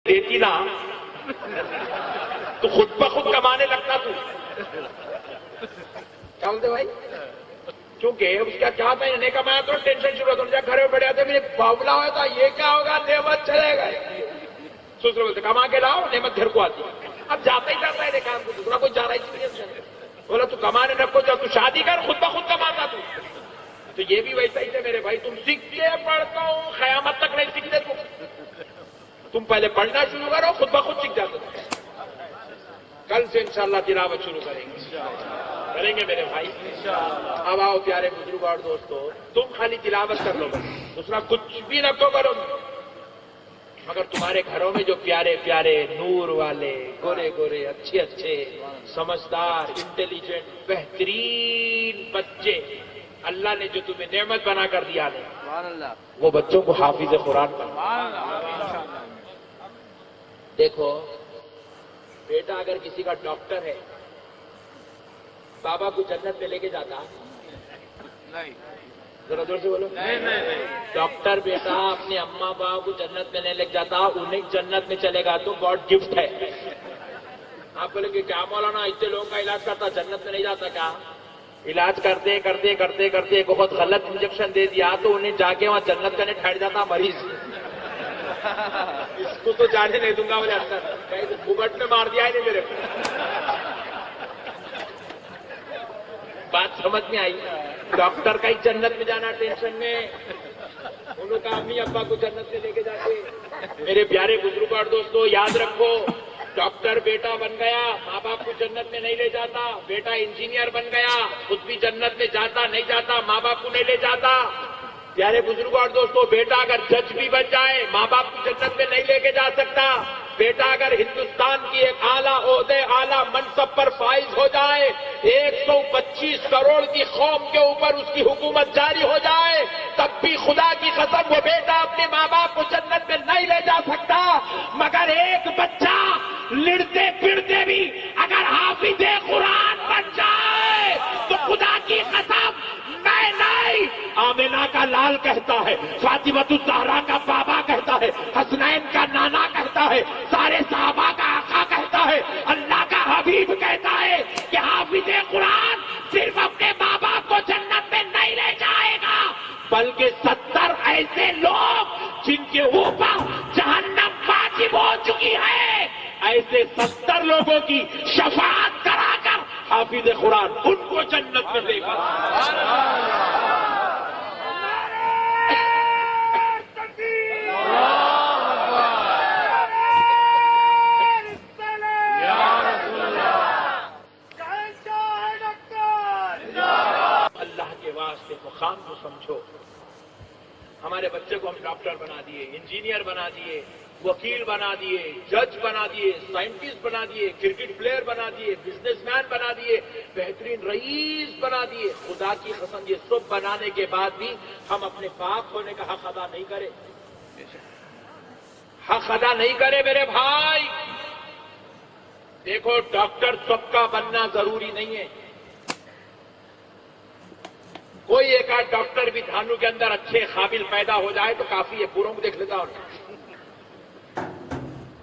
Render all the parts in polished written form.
دیتی نا تو خود بخود کمانے لگتا تو کیا بولتے بھائی؟ کیونکہ اس کا کیا تھا نہیں کمایا تو ٹینشن شروع ہوتا گھر میں بیٹھے آتے میرے باولا ہوا تھا یہ کیا ہوگا نعمت چلے گئے دوسرے بولتے کما کے لاؤ نعمت گھر کو آتی اب جاتا ہی جاتا ہے دیکھا دوسرا کوئی جا رہا ہی بولا تو کمانے رکھو جب تو شادی کر خود بخود کماتا تو یہ بھی ویسا ہی تھے میرے بھائی تم سیکھ کے پڑھتا ہوں قیامت تک نہیں سیکھتے تم پہلے پڑھنا شروع کرو خود بخود سیکھ جاتے کل سے انشاءاللہ تلاوت شروع کریں گے میرے بھائی اب آؤ پیارے بزرگ اور دوستو تم خالی تلاوت کر لو دوسرا کچھ بھی نہ کرو مگر تمہارے گھروں میں جو پیارے پیارے نور والے گورے گورے اچھے اچھے سمجھدار انٹیلیجنٹ بہترین بچے اللہ نے جو تمہیں نعمت بنا کر دیا ہے وہ بچوں کو حافظ قرآن بنا دیکھو بیٹا اگر کسی کا ڈاکٹر ہے بابا کو جنت میں لے کے جاتا نہیں ذرا زور سے بولو ڈاکٹر بیٹا اپنے اماں باپ کو جنت میں نہیں لے جاتا انہیں جنت میں چلے گا تو گاڈ گفٹ ہے آپ بولیں گے کیا مولانا اتنے لوگوں کا علاج کرتا جنت میں نہیں جاتا کیا علاج کرتے کرتے کرتے کرتے بہت غلط انجیکشن دے دیا تو انہیں جا کے وہاں جنت کرنے ٹھہر جاتا مریض اس کو تو جانے نہیں دوں گا مجھے اندر گھبٹ میں مار دیا ہے نہیں میرے بات سمجھ میں آئی ڈاکٹر کا ہی جنت میں جانا ٹینشن میں انہوں کا امی ابا کو جنت میں لے کے جاتے میرے پیارے بزرگ اور دوستو یاد رکھو ڈاکٹر بیٹا بن گیا ماں باپ کو جنت میں نہیں لے جاتا بیٹا انجینئر بن گیا خود بھی جنت میں جاتا نہیں جاتا ماں باپ کو نہیں لے جاتا پیارے بزرگوں اور دوستو بیٹا اگر جج بھی بن جائے ماں باپ کو جنت میں نہیں لے کے جا سکتا بیٹا اگر ہندوستان کی ایک اعلیٰ عہدے اعلیٰ منصب پر فائز ہو جائے 125 کروڑ کی قوم کے اوپر اس کی حکومت جاری ہو جائے تب بھی خدا کی قسم وہ بیٹا اپنے ماں باپ کو جنت میں نہیں لے جا سکتا مگر ایک بچہ لڑتے پھرتے بھی اگر حافظ قرآن بن جائے تو خدا کی قسم میں نہیں آمینہ کا لال کہتا ہے فاطمۃ الزہرا کا بابا کہتا ہے حسنین کا نانا کہتا ہے سارے صحابہ کا آقا کہتا ہے اللہ کا حبیب کہتا ہے کہ حافظ قرآن صرف اپنے ماں باپ کو جنت میں نہیں لے جائے گا بلکہ 70 ایسے لوگ جن کے اوپر جہنم واجب ہو چکی ہے ایسے 70 لوگوں کی شفاعت کرا کر حافظ قرآن ان کو جنت میں دے گا اللہ کے واسطے مقام کو سمجھو ہمارے بچے کو ہم ڈاکٹر بنا دیے انجینئر بنا دیے وکیل بنا دیے جج بنا دیے سائنٹسٹ بنا دیے کرکٹ پلیئر بنا دیے بزنس مین بنا دیے بہترین رئیس بنا دیے خدا کی قسم یہ سب بنانے کے بعد بھی ہم اپنے پاک ہونے کا حق ادا نہیں کرے حق ادا نہیں کرے میرے بھائی دیکھو ڈاکٹر سب کا بننا ضروری نہیں ہے کوئی ایک آدھ ڈاکٹر بھی دھانو کے اندر اچھے قابل پیدا ہو جائے تو کافی ہے پوروں کو دیکھ لیتا اور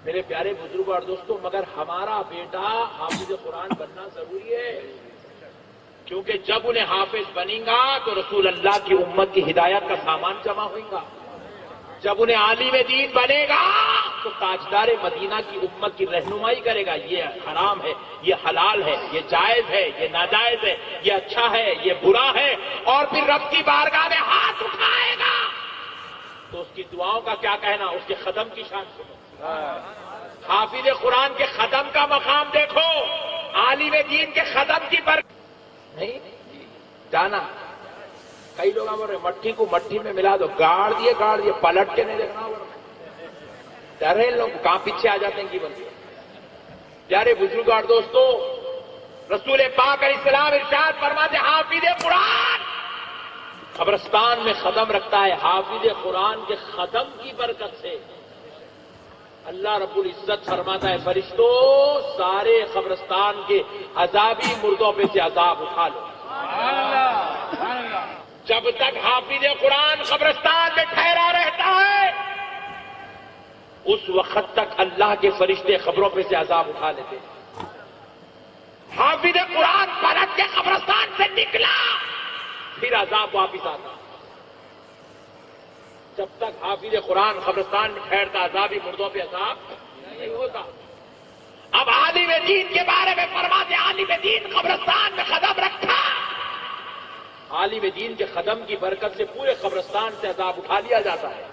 میرے پیارے بزرگ اور دوستوں مگر ہمارا بیٹا حافظ قرآن بننا ضروری ہے کیونکہ جب انہیں حافظ بنے گا تو رسول اللہ کی امت کی ہدایت کا سامان جمع ہوئے گا جب انہیں عالم دین بنے گا تو تاجدار مدینہ کی امت کی رہنمائی کرے گا یہ حرام ہے یہ حلال ہے یہ جائز ہے یہ ناجائز ہے یہ اچھا ہے یہ برا ہے اور پھر رب کی بارگاہ میں ہاتھ اٹھائے گا تو اس کی دعاؤں کا کیا کہنا اس کے قدم کی شان سنو حافظ قرآن کے قدم کا مقام دیکھو عالم دین کے قدم کی نہیں جانا کئی لوگ بول رہے مٹھی کو مٹھی میں ملا دو گاڑ دیے پلٹ کے نہیں دیکھنا ڈر ہے لوگ کہاں پیچھے آ جاتے ہیں کی بنتے پیارے بزرگ اور دوستو رسول پاک علیہ السلام ارشاد فرماتے حافظ قرآن قبرستان میں قدم رکھتا ہے حافظ قرآن کے قدم کی برکت سے اللہ رب العزت فرماتا ہے فرشتوں سارے قبرستان کے عذابی مردوں پہ سے عذاب اٹھا لو جب تک حافظ قرآن قبرستان میں ٹھہرا رہتا ہے اس وقت تک اللہ کے فرشتے خبروں پہ سے عذاب اٹھا لیتے. حافظ قرآن پلٹ کے قبرستان سے نکلا پھر عذاب واپس آتا. جب تک حافظ قرآن قبرستان میں ٹھہرتا عذابی مردوں پہ عذاب نہیں ہوتا. اب عالم دین کے بارے میں فرماتے عالم دین قبرستان میں قدم رکھا, عالم دین کے قدم کی برکت سے پورے قبرستان سے عذاب اٹھا لیا جاتا ہے.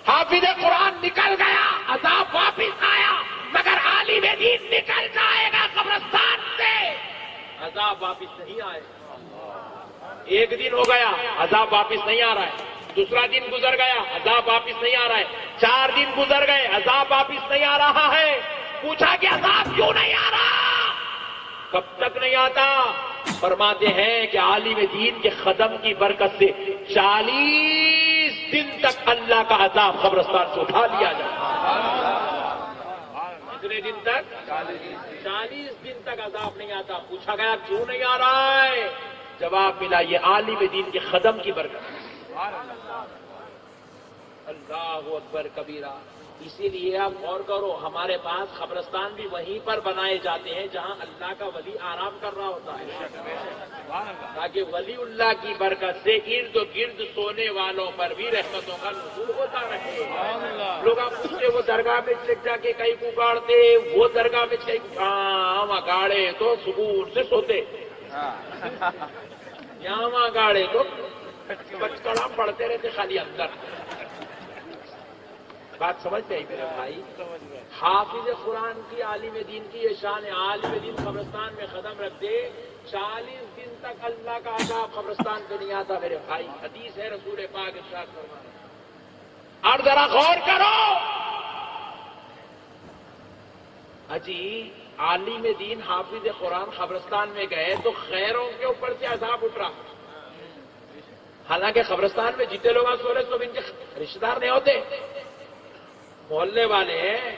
حافظ قرآن نکل گیا عذاب واپس آیا, مگر عالم دین نکل جائے گا قبرستان سے عذاب واپس نہیں آئے گا. ایک دن ہو گیا عذاب واپس نہیں آ رہا ہے, دوسرا دن گزر گیا عذاب واپس نہیں آ رہا ہے, 4 دن گزر گئے عذاب واپس نہیں آ رہا ہے. پوچھا کہ عذاب کیوں نہیں آ رہا, کب تک نہیں آتا؟ فرماتے ہیں کہ عالم دین کے قدم کی برکت سے 40 دن تک اللہ کا عذاب قبرستان سے اٹھا لیا جاتا. کتنے دن تک؟ 40 دن تک عذاب نہیں آتا. پوچھا گیا کیوں نہیں آ رہا ہے؟ جواب ملا یہ عالم دین کے قدم کی برکت. اللہ اکبر کبیرہ. اسی لیے آپ غور کرو, ہمارے پاس قبرستان بھی وہیں پر بنائے جاتے ہیں جہاں اللہ کا ولی آرام کر رہا ہوتا ہے, تاکہ ولی اللہ کی برکت سے ارد گرد سونے والوں پر بھی رحمتوں کا نزول ہوتا رہے. لوگ آپ پوچھتے وہ درگاہ میں چلے جا کے کئی کو گاڑتے, وہ درگاہ میں چلے یہاں گاڑے تو سکون سے سوتے, یہاں گاڑے تو بچکڑا پڑھتے رہتے خالی اندر. بات سمجھ گئی میرے بھائی؟ حافظ قرآن کی عالم دین کی یہ شان ہے. عالم دین قبرستان میں قدم رکھ دے 40 دن تک اللہ کا عذاب قبرستان پہ نہیں آتا میرے بھائی. حدیث ہے رسول پاک ارشاد فرماتے ہیں. اور ذرا غور کرو اجی, عالم دین حافظ قرآن قبرستان میں گئے تو خیروں کے اوپر سے عذاب اٹھ رہا. حالانکہ قبرستان میں جتنے لوگ سو رہے سب ان کے رشتے دار نہیں ہوتے, محلے والے ہیں,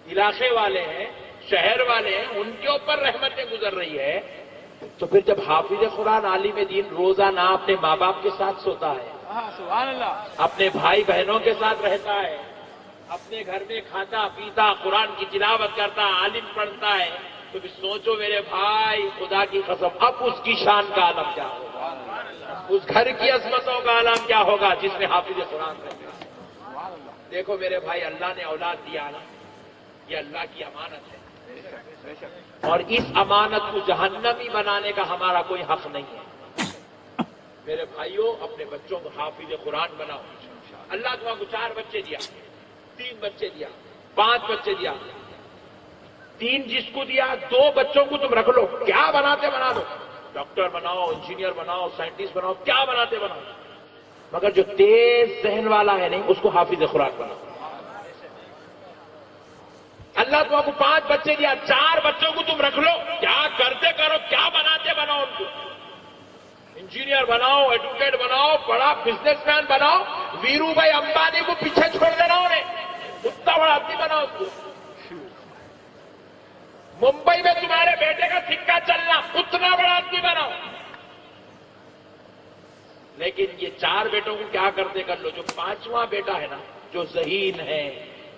علاقے والے ہیں, شہر والے ہیں, ان کے اوپر رحمتیں گزر رہی ہے. تو پھر جب حافظ قرآن عالم دین روزانہ اپنے ماں باپ کے ساتھ سوتا ہے, سبحان اللہ, اپنے بھائی بہنوں کے ساتھ رہتا ہے, اپنے گھر میں کھاتا پیتا قرآن کی تلاوت کرتا, عالم پڑھتا ہے, تو پھر سوچو میرے بھائی خدا کی قسم اب اس کی شان کا عالم کیا ہوگا, اس گھر کی عظمتوں کا عالم کیا ہوگا جس میں حافظ قرآن رہتا ہے. دیکھو میرے بھائی, اللہ نے اولاد دیا نا, یہ اللہ کی امانت ہے, اور اس امانت کو جہنمی بنانے کا ہمارا کوئی حق نہیں ہے. میرے بھائیوں اپنے بچوں کو حافظ قرآن بناؤ. اللہ تمہیں کو 4 بچے دیا, 3 بچے دیا, 5 بچے دیا, 3 جس کو دیا 2 بچوں کو تم رکھ لو, کیا بناتے بنا دو, ڈاکٹر بناؤ, انجینئر بناؤ, سائنٹسٹ بناؤ, کیا بناتے بناؤ, مگر جو تیز ذہن والا ہے نہیں اس کو حافظ قرآن بناؤ. اللہ تم کو 5 بچے دیا, 4 بچوں کو تم رکھ لو, کیا کرتے کرو, کیا بناتے بناؤ, ان کو انجینئر بناؤ, ایڈوکیٹ بناؤ, بڑا بزنس مین بناؤ. ویرو بھائی امبانی کو پیچھے چھوڑ دینا انہیں, اتنا بڑا آدمی بناؤ اس کو. ممبئی میں تمہارے بیٹے کا سکہ چلنا, اتنا بڑا آدمی بناؤ. لیکن یہ 4 بیٹوں کو کیا کرتے کر لو. جو 5واں بیٹا ہے نا, جو ذہین ہے,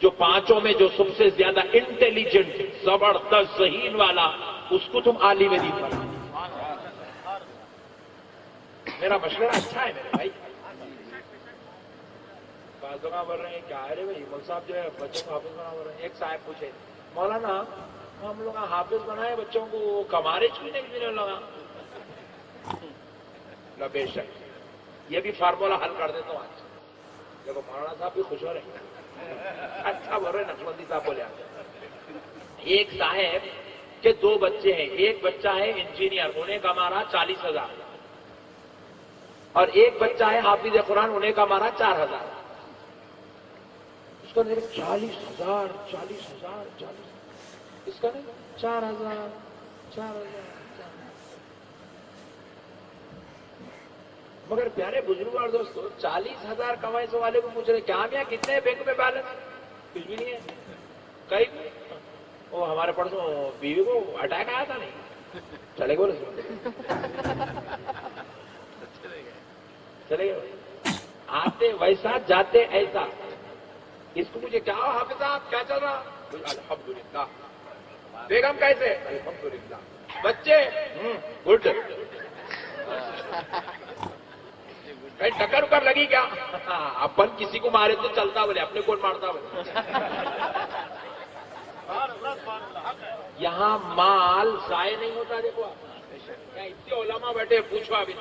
جو 5 میں جو سب سے زیادہ انٹیلیجنٹ, زبردست ذہین والا, اس کو تم عالم دین بناؤ. میرا مشورہ اچھا ہے میرے بھائی. بعض لوگ بول رہے ہیں کیا ہے رے بھائی, مول صاحب جو ہے بچوں کو حافظ بنا رہے ہیں. ایک صاحب پوچھے, مولانا ہم لوگ حافظ بنائے بچوں کو, کمارے کیوں نہیں ملنے لگا. بے شک یہ بھی فارمولا حل کر دیتا ہوں آج. دیکھو مولانا صاحب بھی خوش ہو رہے ہیں, اچھا بول رہے ہیں, نقشبندی صاحب بولے آتے. ایک صاحب کے 2 بچے ہیں, ایک بچہ ہے انجینئر, انہیں کا مارا 40,000, اور ایک بچہ ہے حافظ قرآن, انہیں کا مارا 4,000. اس کا نہیں 40,000, 40,000, اس کا نہیں 4,000, 4,000. مگر پیارے بزرگ اور دوستو, 40,000 کمائی سے والے کو پوچھ رہے کیا گیا, کتنے بینک میں بیلنس, کچھ بھی نہیں ہے. کئی وہ ہمارے پڑوسوں بیوی کو اٹیک آیا تھا, نہیں چلے گئے, چلے گئے, آتے ویسا جاتے ایسا. اس کو مجھے کیا حافظ صاحب کیا چل رہا؟ الحمدللہ. بیگم کیسے؟ الحمدللہ. بچے گڈ. ٹکر اکر لگی کیا؟ اپن کسی کو مارے تو چلتا بولے, اپنے کون مارتا بولے. یہاں مال ضائع نہیں ہوتا. دیکھو آپ اتنے علماء بیٹھے, پوچھو ابھی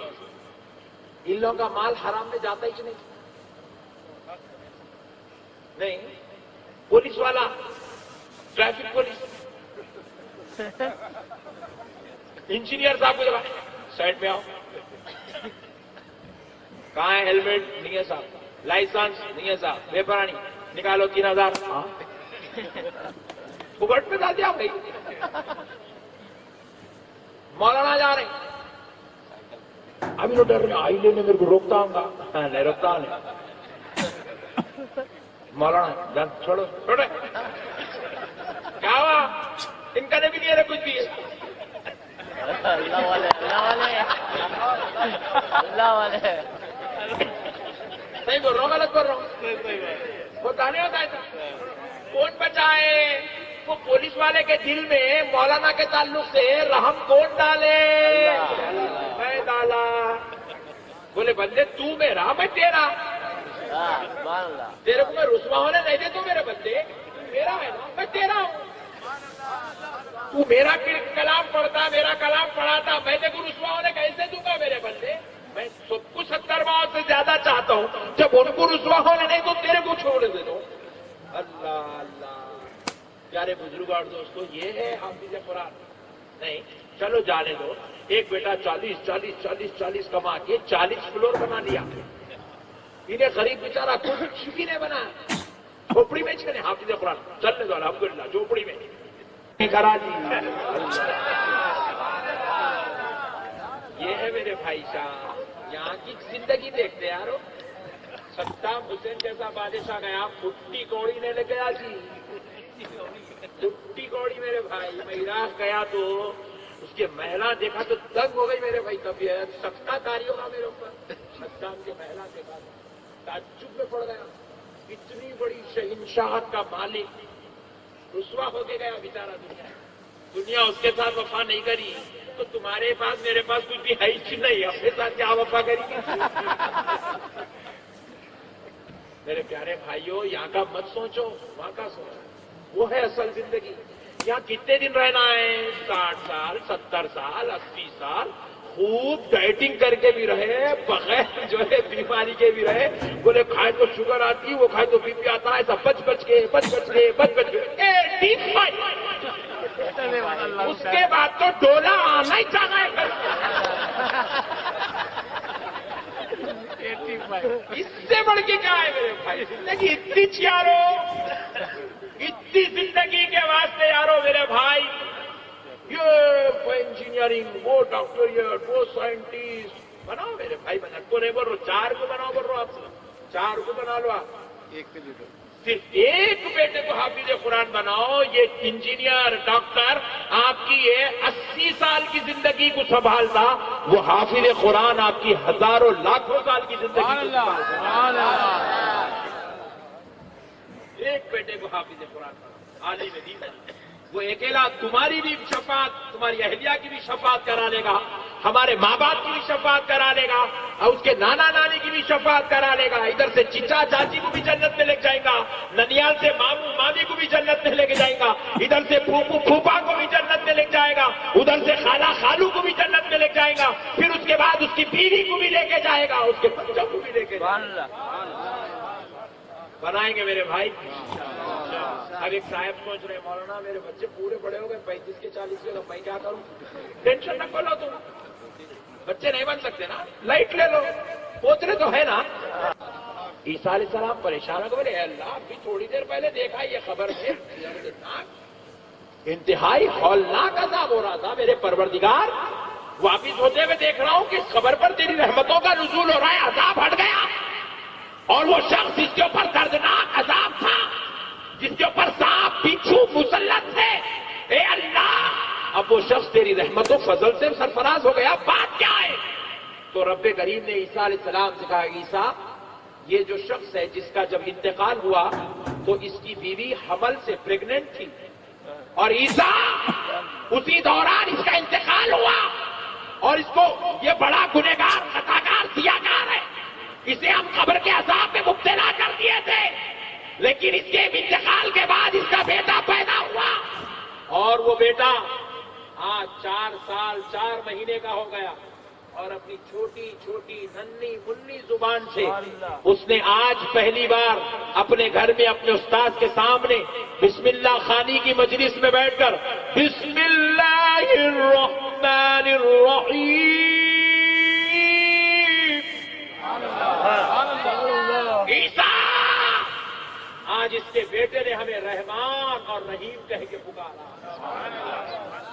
ان لوگوں کا مال حرام میں جاتا ہی کہ نہیں. پولیس والا, ٹریفک پولیس, انجینئر صاحب کو سائڈ میں آؤ. کہاں ہے ہیلمٹ؟ نہیں ہے صاحب. لائسنس نہیں ہے صاحب. پیپر نہیں نکالو 3000. پکٹ پہ ڈال دیا بھائی. مولانا جا رہے ہیں, ابھی تو ڈر رہے آئی لینے میرے کو روکتا ہوں گا. نہیں روکتا ہوں نہیں. مولانا جان چھوڑو چھوڑے. کیا ہوا؟ ان کا بھی نہیں ہے کچھ بھی. اللہ والے صحیح بول رہا ہوں غلط بول رہا ہوں؟ ہوتا نہیں ہوتا ایسا. کون بچائے؟ وہ پولیس والے کے دل میں مولانا کے تعلق سے رحم کون ڈالے؟ میں ڈالا. بولے بندے تو میرا میں تیرا. تیرے کو میں رسوا ہونے نہیں دے. تو میرے بندے میرا ہے نا, میں تیرا ہوں. تو میرا کلام پڑھتا, میرا کلام پڑھاتا, میں دیکھو رسوا ہونے کیسے دوں گا میرے بندے. میں سب کو 70 ماہ سے زیادہ چاہتا ہوں. جب ان کو رسوا ہونے نہیں تو تیرے کو چھوڑ دے دو. اللہ اللہ. پیارے بزرگ اور دوستو, یہ ہے حافظ قرآن. نہیں چلو جانے دو. ایک بیٹا 40 کما کے 40 فلور بنا لیا. انہیں غریب بیچارہ کچھ بھی نہیں بنا, جھوپڑی میں چلے. حافظ قرآن چلنے دو الحمدللہ. جھوپڑی میں کرا دی. یہ ہے میرے بھائی صاحب, یہاں کی زندگی دیکھتے یارو. صدام حسین جیسا بادشاہ گیا, پھٹی کوڑی نے لے گیا جی. پھٹی کوڑی میرے بھائی. میں عراق گیا تو اس کے محلہ دیکھا تو دنگ ہو گئی میرے بھائی. طبیعت سختا کاری ہوگا میرے اوپر. صدام کے محلہ دیکھا تعجب میں پڑ گیا. اتنی بڑی شہنشاہت کا مالک رسوا ہو کے گیا بیچارہ. دنیا اس کے ساتھ وفا نہیں کری تو تمہارے پاس میرے پاس کچھ بھی ہے ہی نہیں. اپنے ساتھ کیا وفا کریں گے؟ میرے پیارے بھائیوں, یہاں کا مت سوچو, وہاں کا سوچو. وہ ہے اصل زندگی. یہاں کتنے دن رہنا ہے؟ 60 سال, 70 سال, 80 سال. خوب ڈائٹنگ کر کے بھی رہے, بغیر جو ہے بیماری کے بھی رہے. بولے کھائے تو شوگر آتی, وہ کھائے تو بی پی آتا. ایسا بچ کے اس کے بعد تو ڈولا آنا ہی چاہیے. اس سے بڑھ کے کیا ہے میرے بھائی؟ زندگی اتنی یارو, اتنی زندگی کے واسطے یارو میرے بھائی. یہ انجینئرنگ, وہ ڈاکٹریٹ, وہ سائنٹسٹ بناؤ میرے بھائی. بنا کو نہیں بول رہا, 4 کو بناؤ بول رہا ہوں. آپ 4 کو بنا لو. آپ صرف ایک بیٹے کو حافظ قرآن بناؤ. یہ انجینئر, ڈاکٹر آپ کی یہ 80 سال کی زندگی کو سنبھالتا, وہ حافظ قرآن آپ کی ہزاروں لاکھوں سال کی زندگی کو سنبھالتا. ایک بیٹے کو حافظ قرآن بناؤ, عالم دین ہے. وہ اکیلا تمہاری بھی شفاعت, تمہاری اہلیہ کی بھی شفاعت کرا لے گا, ہمارے ماں باپ کی بھی شفاعت کرا لے گا, اور اس کے نانا نانی کی بھی شفاعت کرا لے گا. ادھر سے چچا چاچی کو بھی جنت میں لے جائے گا, ننیال سے ماموں مامی کو بھی جنت میں لے کے جائے گا, ادھر سے پھوپھو پھوپھا کو بھی جنت میں لے جائے گا, ادھر سے خالہ خالو کو بھی جنت میں لے جائے گا, پھر اس کے بعد اس کی بیوی کو بھی لے کے جائے گا, اس کے بچوں کو بھی لے کے جائے گا. بنائیں گے میرے بھائی. اب ایک صاحب سوچ رہے مولانا میرے بچے پورے بڑے ہو گئے 35 کے 40 کے, میں کیا کروں؟ ٹینشن نہ لو, تم بچے نہیں بن سکتے نا, لائٹ لے لو, پوترے تو ہے نا. عیسیٰ علیہ السلام پریشان ہو گئے, اللہ ابھی تھوڑی دیر پہلے دیکھا یہ خبر میں انتہائی ہولناک عذاب ہو رہا تھا. میرے پروردگار واپس ہوتے ہوئے دیکھ رہا ہوں کہ اس خبر پر تیری رحمتوں کا نزول ہو رہا ہے, عذاب ہٹ گیا. اور وہ شخص جس کے اوپر دردناک عذاب تھا, جس کے اوپر سانپ بچھو مسلط تھے, اے اللہ اب وہ شخص تیری رحمت و فضل سے سرفراز ہو گیا, بات کیا ہے؟ تو رب کریم نے عیسیٰ علیہ السلام سے کہا, عیسیٰ یہ جو شخص ہے جس کا جب انتقال ہوا تو اس کی بیوی حمل سے پریگننٹ تھی اور عیسیٰ اسی دوران اس کا انتقال ہوا اور اس کو یہ بڑا گنہگار خطاکار سیاہکار ہے، اسے ہم قبر کے عذاب میں مبتلا کر دیے تھے، لیکن اس کے انتقال کے بعد اس کا بیٹا پیدا ہوا اور وہ بیٹا آج 4 سال 4 مہینے کا ہو گیا اور اپنی چھوٹی چھوٹی ننھی منی زبان سے اس نے آج پہلی بار اپنے گھر میں اپنے استاد کے سامنے بسم اللہ خوانی کی مجلس میں بیٹھ کر بسم اللہ الرحمن الرحیم عیسیٰ، آج اس کے بیٹے نے ہمیں رحمان اور رحیم کہہ کے پکارا،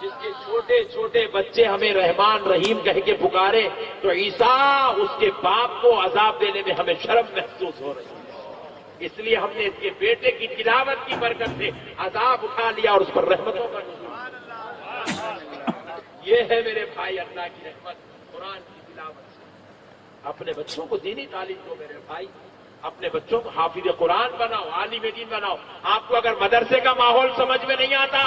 جس کے چھوٹے چھوٹے بچے ہمیں رحمان رحیم کہہ کے پکارے تو عیسیٰ اس کے باپ کو عذاب دینے میں ہمیں شرم محسوس ہو رہی ہے، اس لیے ہم نے اس کے بیٹے کی تلاوت کی برکت سے عذاب اٹھا لیا اور اس پر رحمتوں کا نزول۔ یہ ہے میرے بھائی اللہ کی رحمت قرآن کی تلاوت سے۔ اپنے بچوں کو دینی تعلیم دو میرے بھائی، اپنے بچوں کو حافظ قرآن بناؤ، عالم دین بناؤ۔ آپ کو اگر مدرسے کا ماحول سمجھ میں نہیں آتا،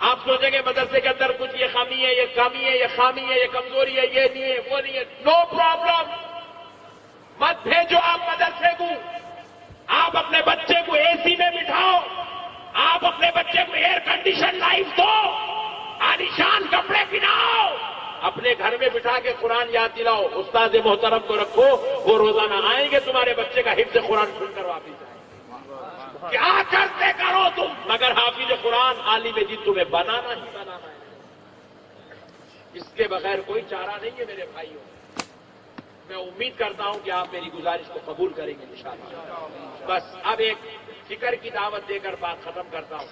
آپ سوچیں گے مدرسے کے اندر کچھ یہ خامی ہے، یہ کمی ہے، یہ خامی ہے، یہ کمزوری ہے، یہ نہیں ہے، وہ نہیں ہے، نو پرابلم، مت بھیجو آپ مدرسے کو۔ آپ اپنے بچے کو اے سی میں بٹھاؤ، آپ اپنے بچے کو ایئر کنڈیشن لائف دو، عالیشان کپڑے پہناؤ، اپنے گھر میں بٹھا کے قرآن یاد دلاؤ۔ استاد محترم کو رکھو، وہ روزانہ آئیں گے تمہارے بچے کا حفظ قرآن سن کر واپس آئیں گے۔ کیا کرتے کرو تم، مگر حافظ قرآن عالم دین تمہیں بنانا ہی بنانا ہے، اس کے بغیر کوئی چارہ نہیں ہے میرے بھائیوں۔ میں امید کرتا ہوں کہ آپ میری گزارش کو قبول کریں گے انشاءاللہ۔ بس اب ایک فکر کی دعوت دے کر بات ختم کرتا ہوں۔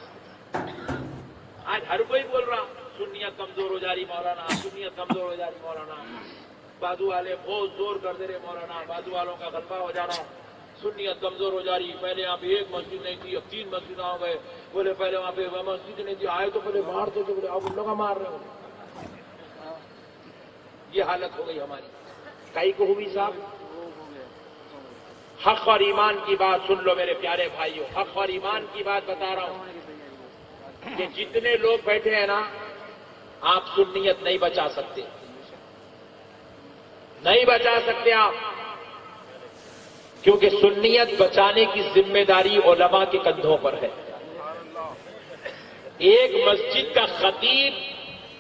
آج ہر کوئی بول رہا سنیت کمزور ہو جا رہی مولانا، سنیت کمزور ہو جا رہی مولانا، بازو والے بہت زور کر دے رہے مولانا، بازو والوں کا غلبہ ہو جا رہا، سنیت کمزور ہو جا رہی، پہلے یہاں پہ 1 مسجد نہیں تھی اب 3 مسجد ہو گئے، بولے پہلے وہاں پہ مسجد نہیں تھی، آئے تو پہلے مارتے تھے، بولے اب ان لوگ مار رہے ہو۔ یہ حالت ہو گئی ہماری۔ کئی کو ہوئی صاحب، حق اور ایمان کی بات سن لو میرے پیارے بھائیوں، حق اور ایمان کی بات بتا رہا ہوں کہ جتنے لوگ بیٹھے ہیں نا، آپ سنیت نہیں بچا سکتے، نہیں بچا سکتے آپ، کیونکہ سنیت بچانے کی ذمہ داری علماء کے کندھوں پر ہے۔ ایک مسجد کا خطیب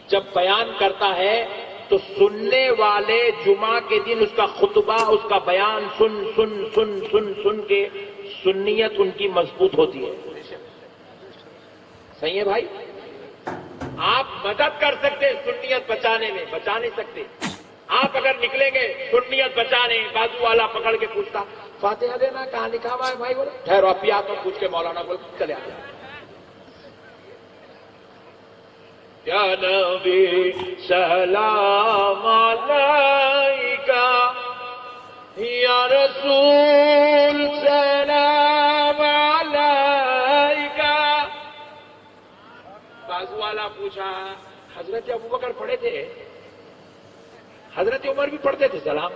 جب بیان کرتا ہے تو سننے والے جمعہ کے دن اس کا خطبہ، اس کا بیان سن سن سن سن سن کے سنیت ان کی مضبوط ہوتی ہے۔ صحیح ہے بھائی؟ آپ مدد کر سکتے سنیت بچانے میں، بچا نہیں سکتے۔ آپ اگر نکلیں گے سنیت بچانے، بازو والا پکڑ کے پوچھتا فاتحہ دینا کہاں لکھا ہوا ہے بھائی، بولے ٹھہرو اب بھی آتا ہوں، پوچھ کے مولانا بول چلے آتے ہیں۔ یا نبی سلام علیکہ، یا رسول سلام علیکہ۔ بازو والا پوچھا حضرت ابوبکر پڑھے تھے، حضرت عمر بھی پڑھتے تھے سلام،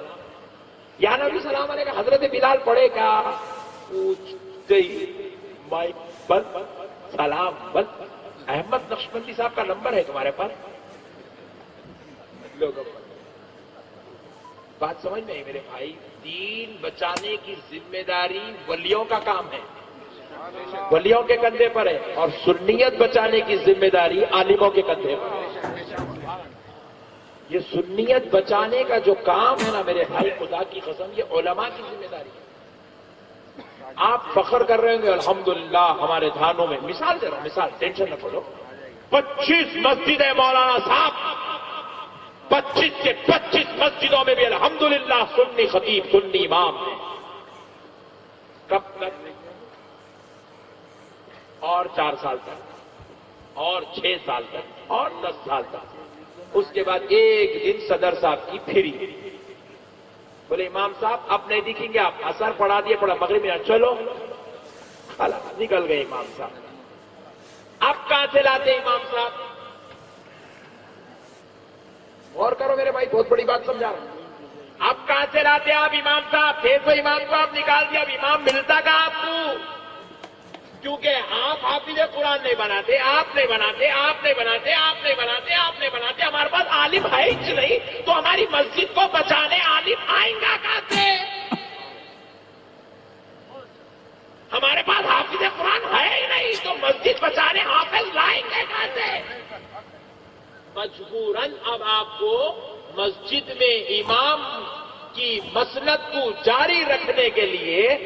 یا نبی سلام علیکہ، حضرت بلال پڑھے کیا؟ پوچھ گئی مائک بند، سلام بند۔ احمد نقشبندی صاحب کا نمبر ہے تمہارے پاس؟ لوگوں بات سمجھ میں میرے بھائی، دین بچانے کی ذمہ داری ولیوں کا کام ہے، ولیوں کے کندھے پر ہے، اور سنیت بچانے کی ذمہ داری عالموں کے کندھے پر ہے۔ یہ سنیت بچانے کا جو کام ہے نا میرے بھائی، خدا کی قسم یہ علماء کی ذمہ داری ہے۔ آپ فخر کر رہے ہوں گے الحمدللہ ہمارے دھانوں میں، مثال دے رہا ہوں، مثال، ٹینشن نہ کرو، 25 مسجدیں مولانا صاحب، 25 کے 25 مسجدوں میں بھی الحمدللہ سنی خطیب، سنی امام ہیں۔ کب تک؟ اور 4 سال تک، اور 6 سال تک، اور 10 سال تک۔ اس کے بعد ایک دن صدر صاحب کی پھری، بولے امام صاحب اب نہیں دکھیں گے آپ، اثر پڑھا دیے، پڑھا مغرب میں، چلو خلاص نکل گئے امام صاحب۔ اب کہاں سے لاتے امام صاحب؟ غور کرو میرے بھائی، بہت بڑی بات سمجھا رہا ہوں۔ اب کہاں سے لاتے آپ امام صاحب؟ تھے تو امام کو آپ نکال دیا، اب امام ملتا کہاں آپ کو؟ کیونکہ آپ حافظ قرآن نہیں بناتے، آپ نہیں بناتے، آپ نہیں بناتے، آپ نہیں بناتے، آپ نہیں بناتے، ہمارے پاس عالم ہے ہی نہیں، تو ہماری مسجد کو بچانے عالم آئیں گا کہاں سے؟ ہمارے پاس حافظ قرآن ہے ہی نہیں، تو مسجد بچانے حافظ لائیں گے کہاں سے؟ مجبوراً اب آپ کو مسجد میں امام کی مسند کو جاری رکھنے کے لیے